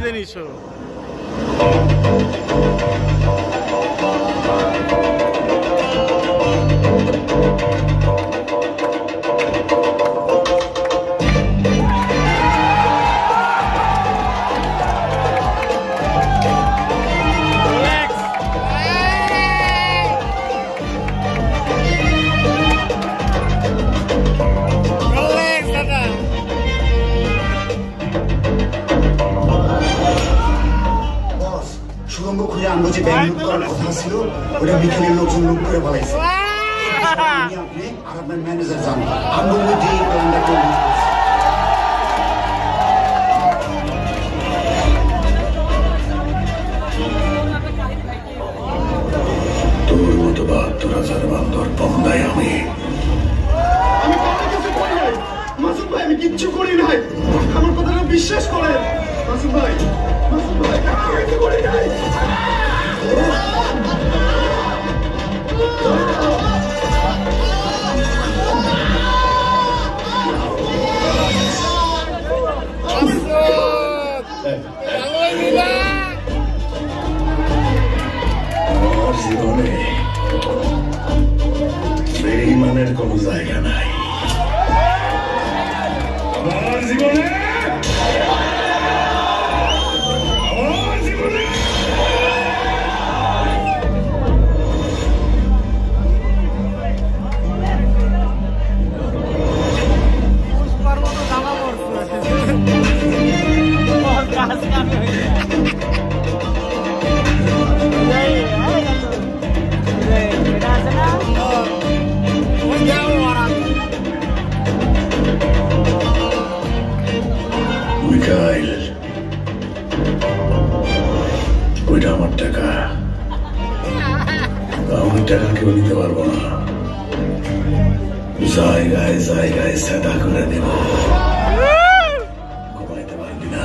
যে নিছো আমরা যে ব্যাংক করার কথা ছিল ওটা বিকেলের লোকজন লুট করে পালাইছে আপনি আর আপনার ম্যানেজার যান আমরা ওই যে প্ল্যানটা করবো তোর মতো ৭২,০০০ বান্দর বন্দায় আমি কিছু করি নাই মাসুম ভাই আমি কিচ্ছু করি নাই আমার কথাটা বিশ্বাস করেন মাসুম ভাই কিছু করি নাই জীবনে বেঈমানের কোনো জায়গা নাই আমার জীবনে ওইটা আমার টাকা আমার টাকা কেউ নিতে পারবো না জায়গায় জায়গায় সাদা করে দেব ঘুমাইতে পারবি না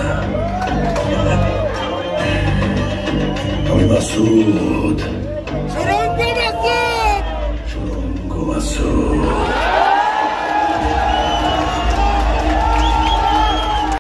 আমি মাসুদ